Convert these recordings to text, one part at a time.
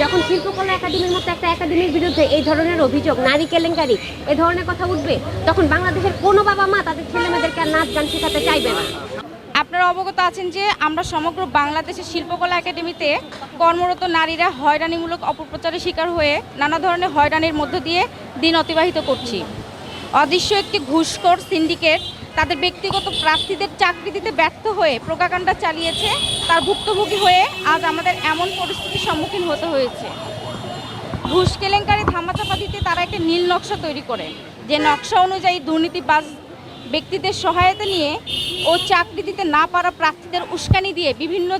যখন শিল্পকলা একাডেমির মতো একটা একাডেমির বিরুদ্ধে এই ধরনের অভিযোগ, নারী কেলেঙ্কারি, এই ধরনের কথা উঠবে, তখন বাংলাদেশের কোনো বাবা মা তাদের ছেলেমেয়েদেরকে আর নাচ গান শেখাতে চাইবে না। আপনারা অবগত আছেন যে আমরা সমগ্র বাংলাদেশের শিল্পকলা একাডেমিতে কর্মরত নারীরা হয়রানিমূলক অপপ্রচারের শিকার হয়ে নানা ধরনের হয়রানির মধ্য দিয়ে দিন অতিবাহিত করছি। অদৃশ্য একটি ঘুষখোর সিন্ডিকেট তাদের ব্যক্তিগত প্রার্থীদের চাকরি দিতে ব্যর্থ হয়ে প্রোপাগান্ডা চালিয়েছে। তার ভুক্তভোগী হয়ে আজ আমাদের এমন পরিস্থিতির সম্মুখীন হতে হয়েছে। ঘুষ কেলেঙ্কারি ধামাচাপা দিতে তারা একটা নীল নকশা তৈরি করে, যে নকশা অনুযায়ী দুর্নীতিবাজ ব্যক্তিদের সহায়তা নিয়ে ও চাকরি দিতে না পারা প্রার্থীদের উস্কানি দিয়ে বিভিন্ন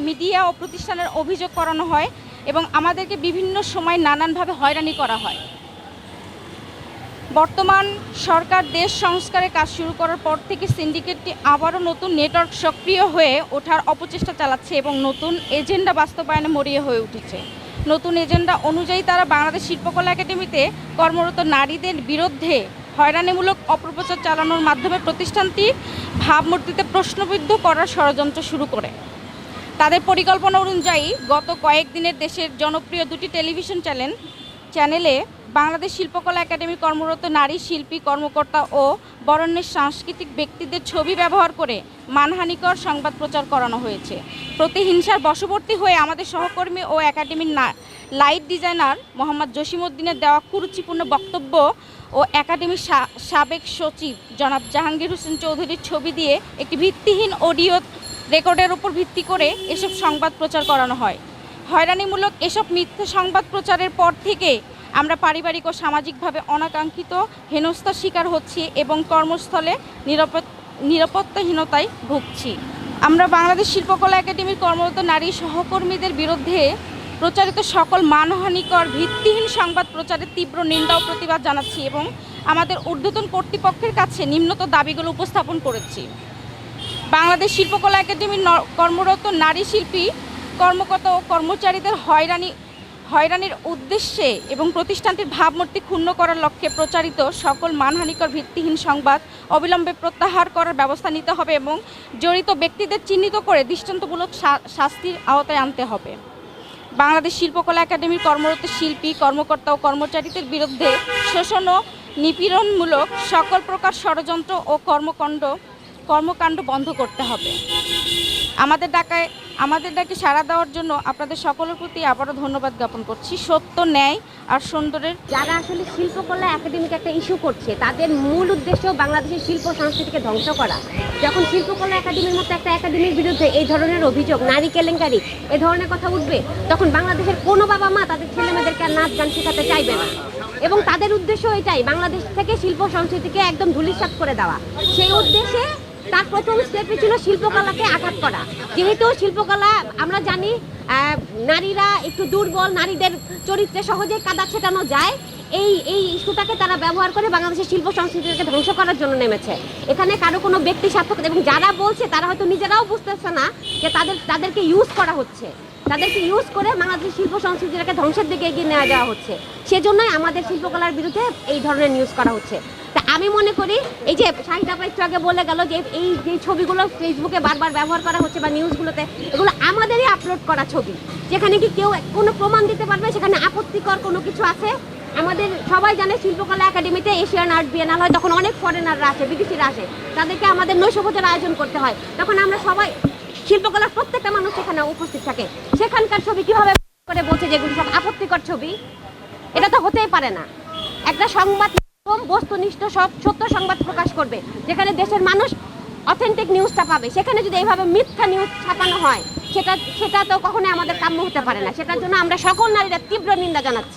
মিডিয়া ও প্রতিষ্ঠানের অভিযোগ করানো হয় এবং আমাদেরকে বিভিন্ন সময় নানানভাবে হয়রানি করা হয়। বর্তমান সরকার দেশ সংস্কারের কাজ শুরু করার পর থেকে সিন্ডিকেটটি আবারও নতুন নেটওয়ার্ক সক্রিয় হয়ে ওঠার অপচেষ্টা চালাচ্ছে এবং নতুন এজেন্ডা বাস্তবায়নে মরিয়া হয়ে উঠেছে। নতুন এজেন্ডা অনুযায়ী তারা বাংলাদেশ শিল্পকলা একাডেমিতে কর্মরত নারীদের বিরুদ্ধে হয়রানিমূলক অপপ্রচার চালানোর মাধ্যমে প্রতিষ্ঠানটি ভাবমূর্তিতে প্রশ্নবিদ্ধ করার ষড়যন্ত্র শুরু করে। তাদের পরিকল্পনা অনুযায়ী গত কয়েকদিনের দেশের জনপ্রিয় দুটি টেলিভিশন চ্যানেলে বাংলাদেশ শিল্পকলা একাডেমির কর্মরত নারী শিল্পী, কর্মকর্তা ও বরেণ্য সাংস্কৃতিক ব্যক্তিদের ছবি ব্যবহার করে মানহানিকর সংবাদ প্রচার করানো হয়েছে। প্রতিহিংসার বশবর্তী হয়ে আমাদের সহকর্মী ও একাডেমির লাইট ডিজাইনার মোহাম্মদ জসিমউদ্দিনের দেওয়া কুরুচিপূর্ণ বক্তব্য ও একাডেমির সাবেক সচিব জনাব জাহাঙ্গীর হোসেন চৌধুরীর ছবি দিয়ে একটি ভিত্তিহীন অডিও রেকর্ডের উপর ভিত্তি করে এসব সংবাদ প্রচার করানো হয়। হয়রানিমূলক এসব মিথ্যা সংবাদ প্রচারের পর থেকে আমরা পারিবারিক ও সামাজিকভাবে অনাকাঙ্ক্ষিত হেনস্থার শিকার হচ্ছি এবং কর্মস্থলে নিরাপত্তাহীনতায় ভুগছি। আমরা বাংলাদেশ শিল্পকলা একাডেমির কর্মরত নারী সহকর্মীদের বিরুদ্ধে প্রচারিত সকল মানহানিকর ভিত্তিহীন সংবাদ প্রচারের তীব্র নিন্দা ও প্রতিবাদ জানাচ্ছি এবং আমাদের ঊর্ধ্বতন কর্তৃপক্ষের কাছে নিম্নতর দাবিগুলো উপস্থাপন করেছি। বাংলাদেশ শিল্পকলা একাডেমির কর্মরত নারী শিল্পী, কর্মকর্তা ও কর্মচারীদের হয়রানির উদ্দেশ্যে এবং প্রতিষ্ঠানটির ভাবমূর্তি ক্ষুণ্ণ করার লক্ষ্যে প্রচারিত সকল মানহানিকর ভিত্তিহীন সংবাদ অবিলম্বে প্রত্যাহার করার ব্যবস্থা নিতে হবে এবং জড়িত ব্যক্তিদের চিহ্নিত করে দৃষ্টান্তমূলক শাস্তির আওতায় আনতে হবে। বাংলাদেশ শিল্পকলা একাডেমির কর্মরত শিল্পী, কর্মকর্তা ও কর্মচারীদের বিরুদ্ধে শোষণ ও নিপীড়নমূলক সকল প্রকার ষড়যন্ত্র ও কর্মকাণ্ড বন্ধ করতে হবে। আমাদের ডাকে সাড়া দেওয়ার জন্য আপনাদের সকলের প্রতি আবারও ধন্যবাদ জ্ঞাপন করছি। সত্য, ন্যায় আর সুন্দরের যারা আসলে শিল্পকলা একাডেমিকে একটা ইস্যু করছে, তাদের মূল উদ্দেশ্য বাংলাদেশের শিল্প সংস্কৃতিকে ধ্বংস করা। যখন শিল্পকলা একাডেমির মতো একটা একাডেমির বিরুদ্ধে এই ধরনের অভিযোগ, নারী কেলেঙ্কারি, এই ধরনের কথা উঠবে, তখন বাংলাদেশের কোনো বাবা মা তাদের ছেলেমেয়েদেরকে আর নাচ গান শেখাতে চাইবে না। এবং তাদের উদ্দেশ্য এটাই, বাংলাদেশ থেকে শিল্প সংস্কৃতিকে একদম ধূলিসাৎ করে দেওয়া। সেই উদ্দেশ্যে তার প্রথম স্টেপই ছিল শিল্পকলাকে আঘাত করা। যেহেতু শিল্পকলা আমরা জানি নারীরা একটু দুর্বল, নারীদের চরিত্রে সহজে কাদা ছেটানো যায়, এই ইস্যুটাকে তারা ব্যবহার করে বাংলাদেশের শিল্প সংস্কৃতিকে ধ্বংস করার জন্য নেমেছে। এখানে কারো কোনো ব্যক্তি স্বার্থকতা, এবং যারা বলছে তারা হয়তো নিজেরাও বুঝতেছে না যে তাদেরকে ইউজ করা হচ্ছে, তাদেরকে ইউজ করে বাংলাদেশের শিল্প সংস্কৃতিটাকে ধ্বংসের দিকে এগিয়ে নেওয়া যাওয়া হচ্ছে। সেজন্যই আমাদের শিল্পকলার বিরুদ্ধে এই ধরনের নিউজ করা হচ্ছে। তা আমি মনে করি, এই যে শাহিদ আপা একটু আগে বলে গেল যে এই যে ছবিগুলো ফেসবুকে বারবার ব্যবহার করা হচ্ছে বা নিউজগুলোতে, এগুলো আমাদেরই আপলোড করা ছবি, যেখানে কি কেউ কোনো প্রমাণ দিতে পারবে সেখানে আপত্তিকর কোনো কিছু আছে? আমাদের সবাই জানে শিল্পকলা একাডেমিতে এশিয়ান আর্ট বিএনাল হয়, তখন অনেক ফরেনাররা আসে, বিদেশিরা আসে, তাদেরকে আমাদের নৈশভোজের আয়োজন করতে হয়। তখন আমরা সবাই শিল্পকলার প্রত্যেকটা মানুষ সেখানে উপস্থিত থাকে। সেখানকার ছবি কিভাবে করে বলছে যেগুলো সব আপত্তিকর ছবি? এটা তো হতেই পারে না। একটা সংবাদ বস্তুনিষ্ঠ সব সত্য সংবাদ প্রকাশ করবে, যেখানে দেশের মানুষ অথেন্টিক নিউজটা পাবে। সেখানে যদি এইভাবে মিথ্যা নিউজ ছাপানো হয়, সেটা তো কখনোই আমাদের কাম্য হতে পারে না। সেটার জন্য আমরা সকল নারীরা তীব্র নিন্দা জানাচ্ছি।